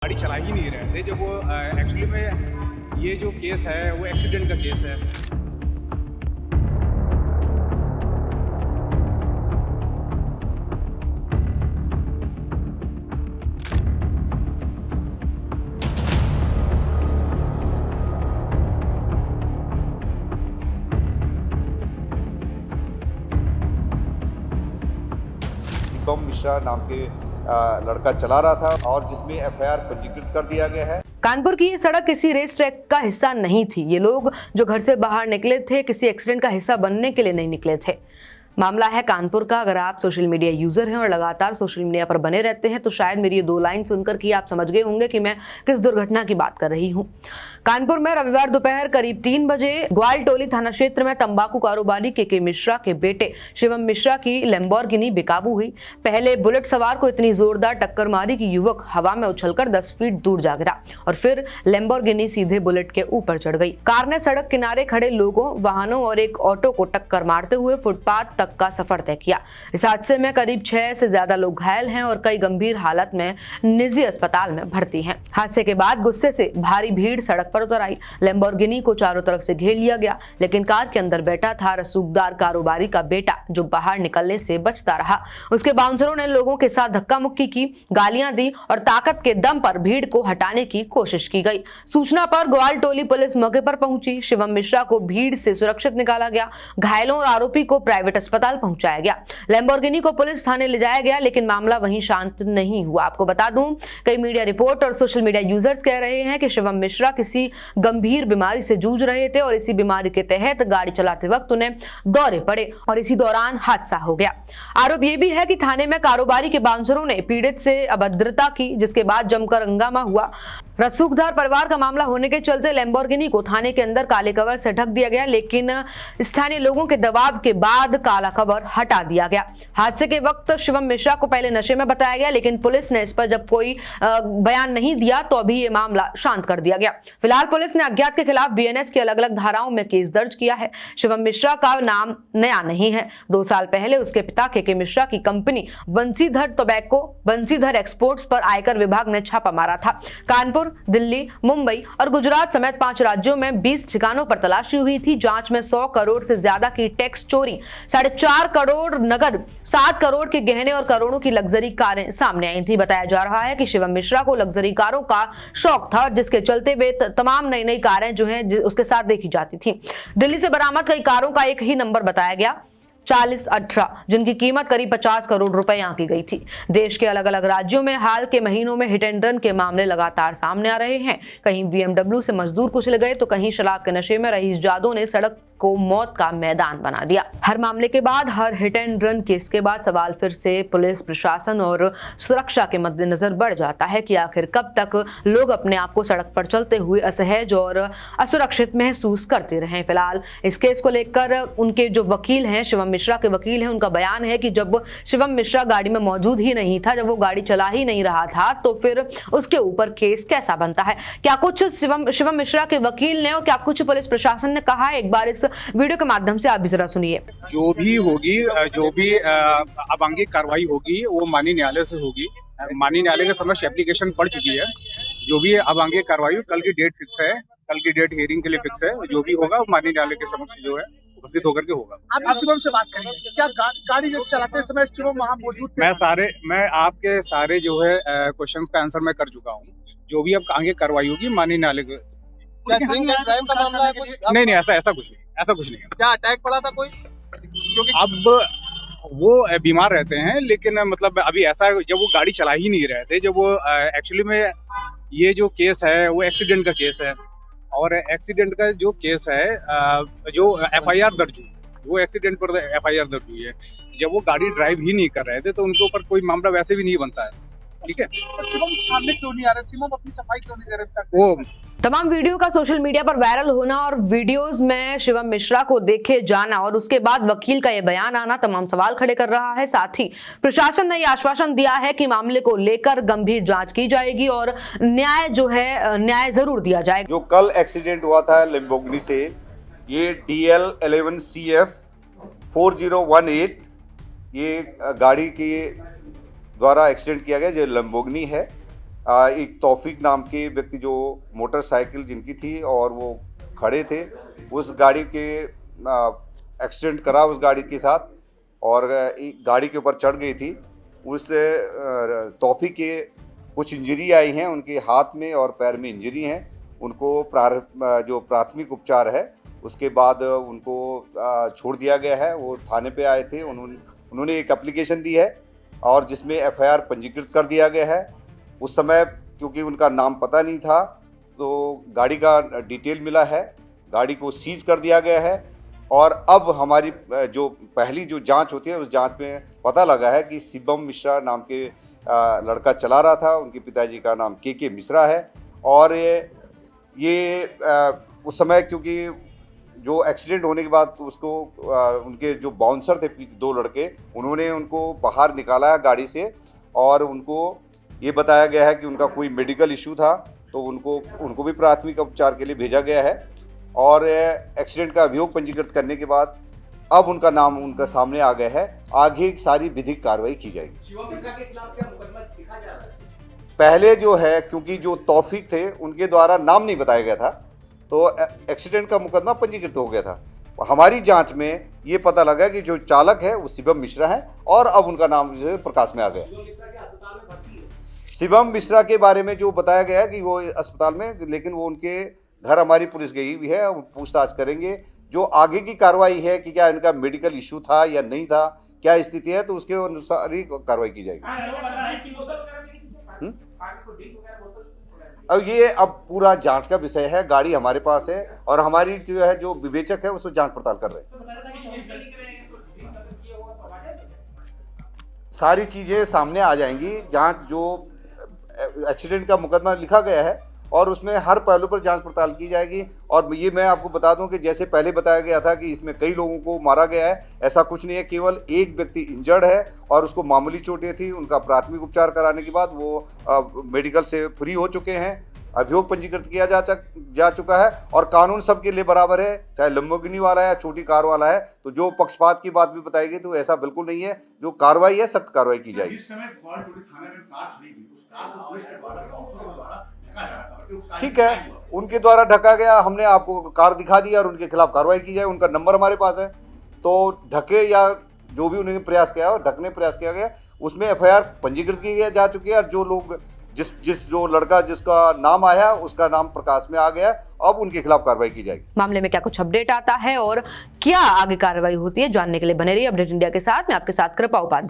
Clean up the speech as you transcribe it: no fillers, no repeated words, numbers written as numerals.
गाड़ी चला ही नहीं रहे थे। जब वो एक्चुअली में ये जो केस है वो एक्सीडेंट का केस है। शिवम मिश्रा नाम के लड़का चला रहा था और जिसमें एफआईआर पंजीकृत कर दिया गया है। कानपुर की ये सड़क किसी रेस ट्रैक का हिस्सा नहीं थी। ये लोग जो घर से बाहर निकले थे किसी एक्सीडेंट का हिस्सा बनने के लिए नहीं निकले थे। मामला है कानपुर का। अगर आप सोशल मीडिया यूजर हैं और लगातार सोशल मीडिया पर बने रहते हैं तो शायद मेरी ये दो लाइन सुनकर कि आप समझ गए होंगे कि मैं किस दुर्घटना की बात कर रही हूं। कानपुर में रविवार दोपहर करीब 3 बजे ग्वालटोली थाना क्षेत्र में तंबाकू कारोबारी के मिश्रा के बेटे शिवम मिश्रा की लैम्बोर्गिनी बेकाबू हुई। पहले बुलेट सवार को इतनी जोरदार टक्कर मारी कि युवक हवा में उछलकर 10 फीट दूर जा गिरा और फिर लैम्बोर्गिनी सीधे बुलेट के ऊपर चढ़ गई। कार ने सड़क किनारे खड़े लोगों, वाहनों और एक ऑटो को टक्कर मारते हुए फुटपाथ तक का सफर तय किया। इस हादसे में करीब 6 से ज्यादा लोग घायल हैं और कई गंभीर हालत में निजी अस्पताल में भर्ती हैं। हादसे के बाद गुस्से से भारी भीड़ सड़क पर उतर आई। लैम्बोर्गिनी को चारों तरफ से घेर लिया गया, लेकिन कार के अंदर बैठा था रसूखदार कारोबारी का बेटा, जो बाहर निकलने से बचता रहा। उसके बाउंसरों ने लोगों के साथ धक्का मुक्की की, गालियां दी और ताकत के दम पर भीड़ को हटाने की कोशिश की गई। सूचना पर ग्वालटोली पुलिस मौके पर पहुंची। शिवम मिश्रा को भीड़ से सुरक्षित निकाला गया। घायलों और आरोपी को प्राइवेट अस्पताल पहुंचाया गया। लैम्बोर्गिनी को पुलिस थाने ले जाया गया, लेकिन मामला वहीं शांत नहीं हुआ। आपको बता दूं, कई मीडिया रिपोर्ट और सोशल मीडिया यूजर्स कह रहे हैं कि शिवम मिश्रा किसी गंभीर बीमारी से जूझ रहे थे और इसी बीमारी के तहत गाड़ी चलाते वक्त उन्हें दौरे पड़े और इसी दौरान हादसा हो गया। आरोप यह भी है कि थाने में कारोबारी के बाउंसरों ने पीड़ित से अभद्रता की, जिसके बाद जमकर हंगामा हुआ। रसूखदार परिवार का मामला होने के चलते लैम्बोर्गिनी को थाने के अंदर काले कवर से ढक दिया गया, लेकिन स्थानीय लोगों के दबाव के बाद काला कवर हटा दिया गया। हादसे के वक्त शिवम मिश्रा को पहले नशे में बताया गया, लेकिन पुलिस ने इस पर जब कोई बयान नहीं दिया तो अभी ये मामला शांत कर दिया गया। फिलहाल पुलिस ने अज्ञात के खिलाफ बीएनएस की अलग अलग धाराओं में केस दर्ज किया है। शिवम मिश्रा का नाम नया नहीं है। 2 साल पहले उसके पिता के मिश्रा की company Vanshidhar tobacco, Vanshidhar exports पर आयकर विभाग ने छापा मारा था। कानपुर, दिल्ली, मुंबई और गुजरात समेत 5 राज्यों में 20 ठिकानों पर तलाशी हुई थी। जांच में 100 करोड़ से ज्यादा की टैक्स चोरी, 4.5 करोड़ नगद, 7 करोड़ के गहने और करोड़ों की लग्जरी कारें सामने आई थी। बताया जा रहा है कि शिवम मिश्रा को लग्जरी कारों का शौक था, जिसके चलते वे तमाम नई कारें जो हैं उसके साथ देखी जाती थी। दिल्ली से बरामद कई कारों का एक ही नंबर बताया गया, 4018, जिनकी कीमत करीब 50 करोड़ रुपए आंकी गई थी। देश के अलग अलग राज्यों में हाल के महीनों में हिट एंड रन के मामले लगातार सामने आ रहे हैं। कहीं बीएमडब्ल्यू से मजदूर कुचले गए तो कहीं शराब के नशे में रईस जादों ने सड़क को मौत का मैदान बना दिया। हर मामले के बाद, हर हिट एंड रन केस के बाद सवाल फिर से पुलिस प्रशासन और सुरक्षा के मद्देनजर बढ़ जाता है कि आखिर कब तक लोग अपने आप को सड़क पर चलते हुए असहज और असुरक्षित महसूस करते रहें। फिलहाल इस केस को लेकर उनके जो वकील हैं, शिवम मिश्रा के वकील हैं, उनका बयान है कि जब शिवम मिश्रा गाड़ी में मौजूद ही नहीं था, जब वो गाड़ी चला ही नहीं रहा था, तो फिर उसके ऊपर केस कैसा बनता है। क्या कुछ शिवम मिश्रा के वकील ने और क्या कुछ पुलिस प्रशासन ने कहा है, एक बार इस वीडियो के माध्यम से आप भी जरा सुनिए। जो भी होगी, जो भी अब आगे कार्रवाई होगी वो माननीय न्यायालय से होगी। माननीय न्यायालय के समक्ष एप्लीकेशन पड़ चुकी है। जो भी अब आगे कार्रवाई, कल की डेट फिक्स है, कल की डेट हियरिंग के लिए फिक्स है। जो भी होगा माननीय न्यायालय के समक्ष जो है उपस्थित होकर के होगा। आप शिवम से बात करेंगे क्या? गाड़ी चलाते समय शिवम वहाँ मौजूद थे? मैं आपके सारे जो है क्वेश्चंस का आंसर मैं कर चुका हूँ। जो भी अब आगे कार्रवाई होगी माननीय न्यायालय के। नहीं, ऐसा कुछ नहीं है। क्या अटैक पड़ा था कोई? अब वो बीमार रहते हैं, लेकिन मतलब अभी ऐसा, जब वो गाड़ी चला ही नहीं रहे थे, जब वो एक्चुअली में ये जो केस है वो एक्सीडेंट का केस है और एक्सीडेंट का जो केस है, जो एफआईआर दर्ज हुई, वो एक्सीडेंट पर एफआईआर दर्ज हुई है। जब वो गाड़ी ड्राइव ही नहीं कर रहे थे तो उनके ऊपर कोई मामला वैसे भी नहीं बनता है। ठीक है, तो शिवम सामने क्यों नहीं आ रहे? शिवम अपनी सफाई क्यों नहीं दे रहे? वो तमाम वीडियो का सोशल मीडिया पर वायरल होना और वीडियोस में शिवम मिश्रा को देखे जाना और उसके बाद वकील का यह बयान आना तमाम सवाल खड़े कर रहा है। साथ ही प्रशासन ने यह आश्वासन दिया है कि मामले को लेकर गंभीर जांच की जाएगी और न्याय जो है न्याय जरूर दिया जाएगा। जो कल एक्सीडेंट हुआ था लैम्बोर्गिनी से, ये DL11CF 4018 ये गाड़ी के द्वारा एक्सीडेंट किया गया, जो लैम्बोर्गिनी है। एक तौफीक नाम के व्यक्ति जो मोटरसाइकिल जिनकी थी और वो खड़े थे, उस गाड़ी के एक्सीडेंट करा उस गाड़ी के साथ और एक गाड़ी के ऊपर चढ़ गई थी। उस तौफीक के कुछ इंजरी आई हैं, उनके हाथ में और पैर में इंजरी हैं। उनको जो प्राथमिक उपचार है उसके बाद उनको छोड़ दिया गया है। वो थाने पे आए थे, उन्होंने एक एप्लीकेशन दी है और जिसमें एफआईआर पंजीकृत कर दिया गया है। उस समय क्योंकि उनका नाम पता नहीं था तो गाड़ी का डिटेल मिला है, गाड़ी को सीज कर दिया गया है और अब हमारी जो पहली जो जांच होती है उस जांच में पता लगा है कि शिवम मिश्रा नाम के लड़का चला रहा था। उनके पिताजी का नाम के मिश्रा है और ये उस समय क्योंकि जो एक्सीडेंट होने के बाद उसको उनके जो बाउंसर थे दो लड़के, उन्होंने उनको बाहर निकाला है गाड़ी से और उनको ये बताया गया है कि उनका कोई मेडिकल इशू था तो उनको भी प्राथमिक उपचार के लिए भेजा गया है और एक्सीडेंट का अभियोग पंजीकृत करने के बाद अब उनका नाम उनका सामने आ गया है। आगे सारी विधिक कार्रवाई की जाएगी। पहले जो है क्योंकि जो तौफीक थे उनके द्वारा नाम नहीं बताया गया था तो एक्सीडेंट का मुकदमा पंजीकृत हो गया था। हमारी जांच में ये पता लगा कि जो चालक है वो शिवम मिश्रा है और अब उनका नाम जो है प्रकाश में आ गया। शिवम मिश्रा के बारे में जो बताया गया है कि वो अस्पताल में, लेकिन वो उनके घर हमारी पुलिस गई हुई है, पूछताछ करेंगे। जो आगे की कार्रवाई है कि क्या इनका मेडिकल इशू था या नहीं था, क्या स्थिति है, तो उसके अनुसार ही कार्रवाई की जाएगी। अब ये पूरा जांच का विषय है, गाड़ी हमारे पास है और हमारी जो है जो विवेचक है उसको जांच पड़ताल कर रहे हैं। सारी चीजें सामने आ जाएंगी। जांच जो एक्सीडेंट का मुकदमा लिखा गया है और उसमें हर पहलू पर जांच पड़ताल की जाएगी। और ये मैं आपको बता दूं कि जैसे पहले बताया गया था कि इसमें कई लोगों को मारा गया है, ऐसा कुछ नहीं है। केवल एक व्यक्ति इंजर्ड है और उसको मामूली चोटें थी। उनका प्राथमिक उपचार कराने के बाद वो मेडिकल से फ्री हो चुके हैं। अभियोग पंजीकृत किया जा चुका है और कानून सबके लिए बराबर है, चाहे लंबोर्गिनी वाला है या छोटी कार वाला है। तो जो पक्षपात की बात भी बताई गई तो ऐसा बिल्कुल नहीं है। जो कार्रवाई है सख्त कार्रवाई की जाएगी। ठीक है, उनके द्वारा ढका गया, हमने आपको कार दिखा दी और उनके खिलाफ कार्रवाई की जाए। उनका नंबर हमारे पास है तो ढके या जो भी उन्होंने प्रयास किया और ढकने प्रयास किया गया उसमें एफआईआर पंजीकृत की जा चुकी है और जो लोग जो लड़का जिसका नाम आया उसका नाम प्रकाश में आ गया, अब उनके खिलाफ कार्रवाई की जाएगी। मामले में क्या कुछ अपडेट आता है और क्या आगे कार्रवाई होती है, जानने के लिए बने रहिए अपडेट इंडिया के साथ। मैं आपके साथ कृपा उपाध्याय।